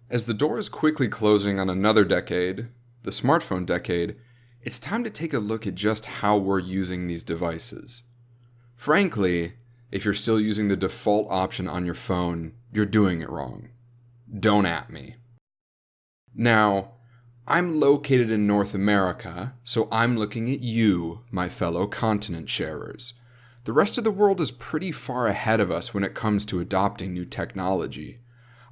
As the door is quickly closing on another decade, the smartphone decade, it's time to take a look at just how we're using these devices. Frankly, if you're still using the default option on your phone, you're doing it wrong. Don't at me. Now, I'm located in North America, so I'm looking at you, my fellow continent sharers. The rest of the world is pretty far ahead of us when it comes to adopting new technology.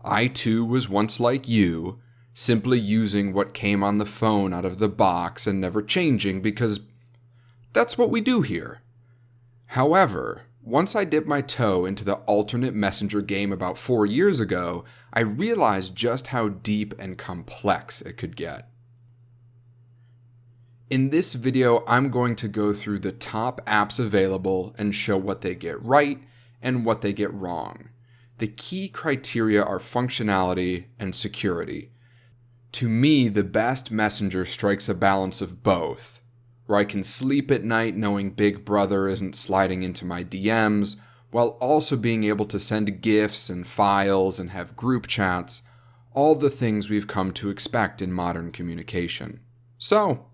I too was once like you, simply using what came on the phone out of the box and never changing because that's what we do here. However, once I dipped my toe into the alternate messenger game about 4 years ago, I realized just how deep and complex it could get. In this video, I'm going to go through the top apps available and show what they get right and what they get wrong. The key criteria are functionality and security. To me, the best messenger strikes a balance of both, where I can sleep at night knowing Big Brother isn't sliding into my DMs, while also being able to send GIFs and files and have group chats, all the things we've come to expect in modern communication. So,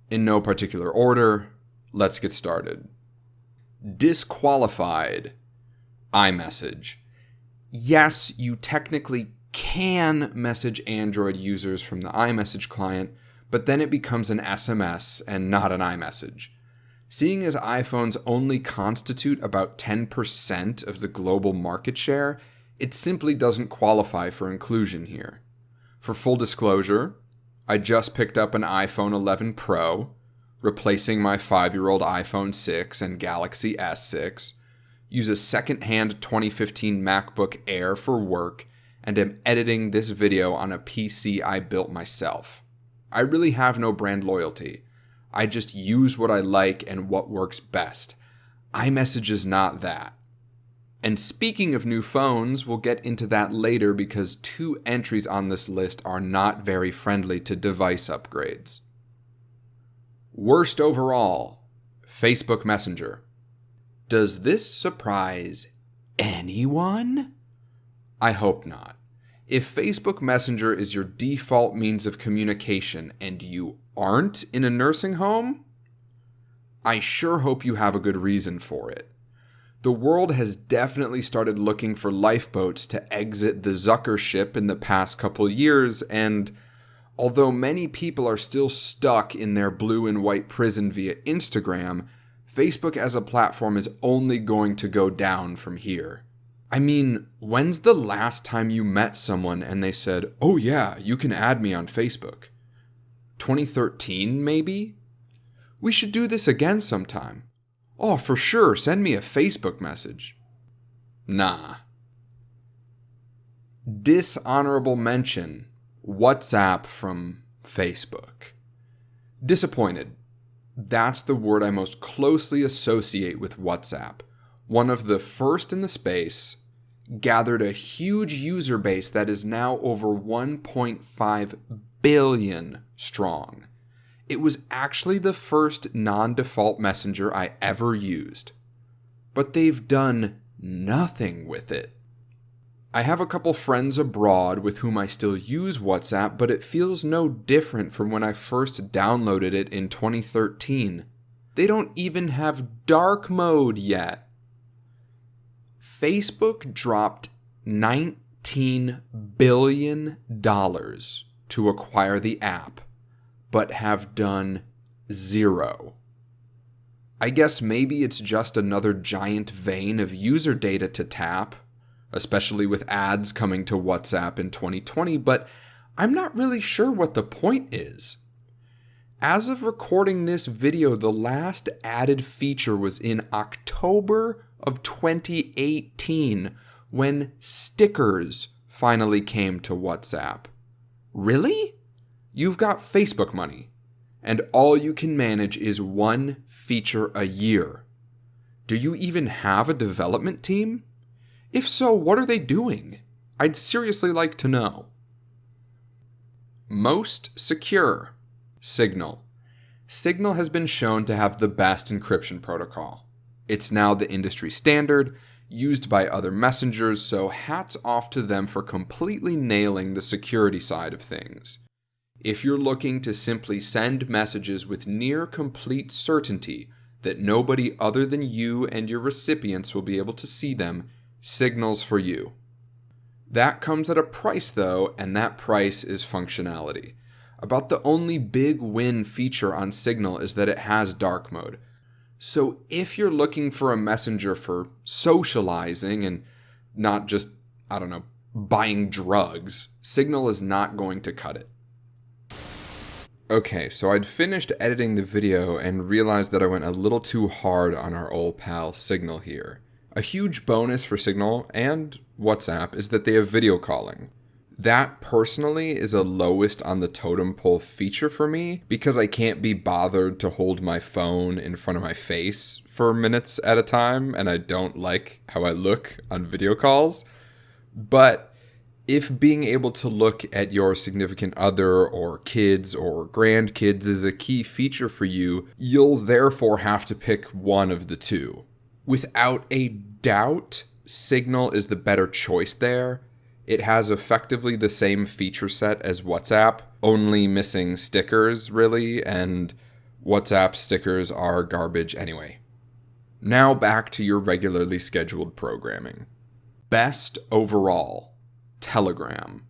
in no particular order, let's get started. Disqualified. iMessage. Yes, you technically can message Android users from the iMessage client, but then it becomes an SMS and not an iMessage. Seeing as iPhones only constitute about 10% of the global market share, it simply doesn't qualify for inclusion here. For full disclosure, I just picked up an iPhone 11 Pro, replacing my 5-year-old iPhone 6 and Galaxy S6, use a second-hand 2015 MacBook Air for work, and am editing this video on a PC I built myself. I really have no brand loyalty. I just use what I like and what works best. iMessage is not that. And speaking of new phones, we'll get into that later because 2 entries on this list are not very friendly to device upgrades. Worst overall, Facebook Messenger. Does this surprise anyone? I hope not. If Facebook Messenger is your default means of communication and you aren't in a nursing home, I sure hope you have a good reason for it. The world has definitely started looking for lifeboats to exit the Zucker ship in the past couple years, and although many people are still stuck in their blue and white prison via Instagram, Facebook as a platform is only going to go down from here. I mean, when's the last time you met someone and they said, "Oh yeah, you can add me on Facebook"? 2013, maybe? We should do this again sometime. Oh, for sure, send me a Facebook message. Nah. Dishonorable mention. WhatsApp from Facebook. Disappointed. That's the word I most closely associate with WhatsApp. One of the first in the space, gathered a huge user base that is now over 1.5 billion strong. It was actually the first non-default messenger I ever used. But they've done nothing with it. I have a couple friends abroad with whom I still use WhatsApp, but it feels no different from when I first downloaded it in 2013. They don't even have dark mode yet. Facebook dropped $19 billion to acquire the app, but have done zero. I guess maybe it's just another giant vein of user data to tap, especially with ads coming to WhatsApp in 2020, but I'm not really sure what the point is. As of recording this video, the last added feature was in October of 2018 when stickers finally came to WhatsApp. Really? You've got Facebook money, and all you can manage is 1 feature a year. Do you even have a development team? If so, what are they doing? I'd seriously like to know. Most secure. Signal. Signal has been shown to have the best encryption protocol. It's now the industry standard. used by other messengers, so hats off to them for completely nailing the security side of things. If you're looking to simply send messages with near complete certainty that nobody other than you and your recipients will be able to see them, Signal's for you. That comes at a price though, and that price is functionality. About the only big win feature on Signal is that it has dark mode. So if you're looking for a messenger for socializing and not just, buying drugs, Signal is not going to cut it. Okay, so I'd finished editing the video and realized that I went a little too hard on our old pal Signal here. A huge bonus for Signal and WhatsApp is that they have video calling. That personally is a lowest on the totem pole feature for me because I can't be bothered to hold my phone in front of my face for minutes at a time, and I don't like how I look on video calls. But if being able to look at your significant other or kids or grandkids is a key feature for you, you'll therefore have to pick one of the two. Without a doubt, Signal is the better choice there. It has effectively the same feature set as WhatsApp, only missing stickers, really, and WhatsApp stickers are garbage anyway. Now back to your regularly scheduled programming. Best overall, Telegram.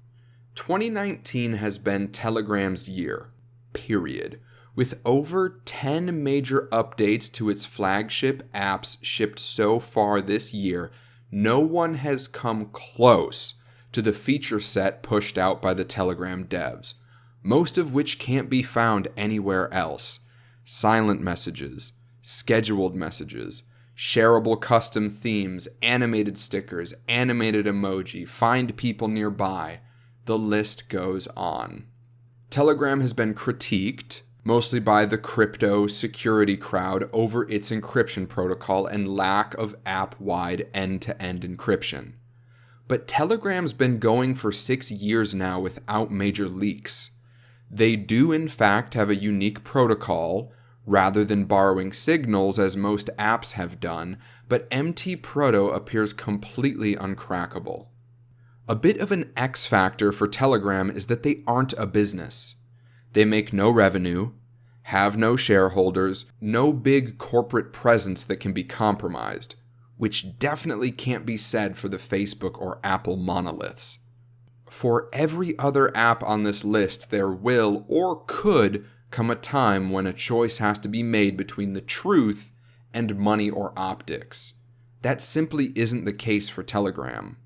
2019 has been Telegram's year, period, with over 10 major updates to its flagship apps shipped so far this year. No one has come close to the feature set pushed out by the Telegram devs, most of which can't be found anywhere else. Silent messages, scheduled messages, shareable custom themes, animated stickers, animated emoji, find people nearby. The list goes on. Telegram has been critiqued, mostly by the crypto security crowd, over its encryption protocol and lack of app-wide end-to-end encryption. But Telegram's been going for 6 years now without major leaks. They do in fact have a unique protocol, rather than borrowing Signal's as most apps have done, but MT Proto appears completely uncrackable. A bit of an X factor for Telegram is that they aren't a business. They make no revenue, have no shareholders, no big corporate presence that can be compromised, which definitely can't be said for the Facebook or Apple monoliths. For every other app on this list, there will or could come a time when a choice has to be made between the truth and money or optics. That simply isn't the case for Telegram.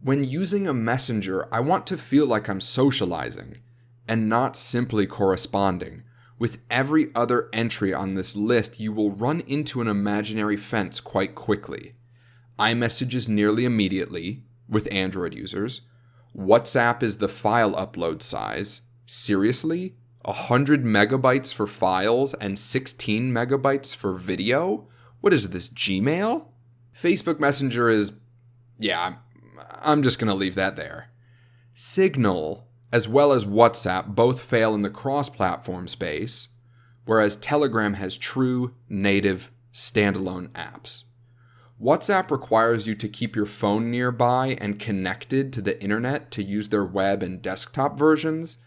When using a messenger, I want to feel like I'm socializing and not simply corresponding. With every other entry on this list, you will run into an imaginary fence quite quickly. iMessage is nearly immediately, with Android users. WhatsApp is the file upload size. Seriously? 100 megabytes for files and 16 megabytes for video? What is this, Gmail? Facebook Messenger is... I'm just going to leave that there. Signal, as well as WhatsApp, both fail in the cross-platform space, whereas Telegram has true, native, standalone apps. WhatsApp requires you to keep your phone nearby and connected to the internet to use their web and desktop versions,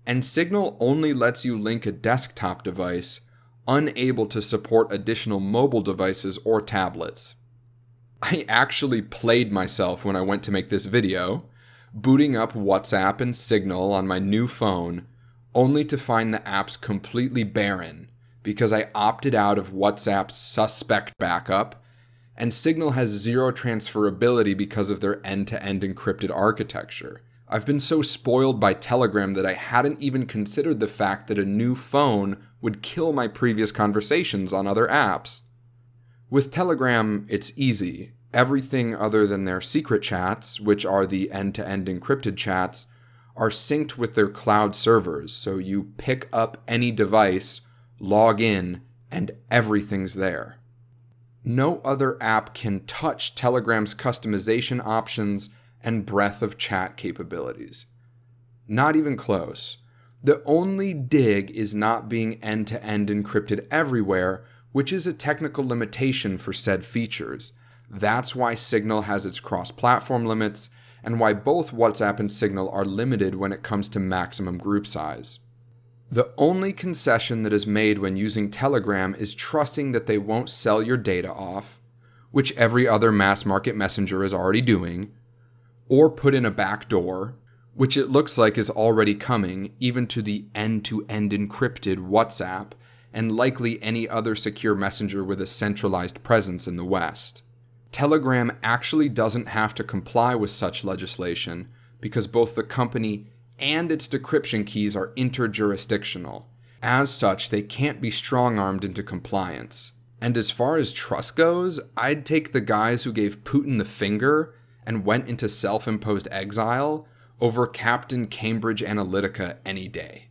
and Signal only lets you link a desktop device, unable to support additional mobile devices or tablets. I actually played myself when I went to make this video, booting up WhatsApp and Signal on my new phone, only to find the apps completely barren because I opted out of WhatsApp's suspect backup, and Signal has zero transferability because of their end-to-end encrypted architecture. I've been so spoiled by Telegram that I hadn't even considered the fact that a new phone would kill my previous conversations on other apps. With Telegram, it's easy. Everything other than their secret chats, which are the end-to-end encrypted chats, are synced with their cloud servers, so you pick up any device, log in, and everything's there. No other app can touch Telegram's customization options and breadth of chat capabilities. Not even close. The only dig is not being end-to-end encrypted everywhere, which is a technical limitation for said features. That's why Signal has its cross-platform limits, and why both WhatsApp and Signal are limited when it comes to maximum group size. The only concession that is made when using Telegram is trusting that they won't sell your data off, which every other mass market messenger is already doing, or put in a backdoor, which it looks like is already coming even to the end-to-end encrypted WhatsApp and likely any other secure messenger with a centralized presence in the West. Telegram actually doesn't have to comply with such legislation because both the company and its decryption keys are interjurisdictional. As such, they can't be strong-armed into compliance. And as far as trust goes, I'd take the guys who gave Putin the finger and went into self-imposed exile over Captain Cambridge Analytica any day.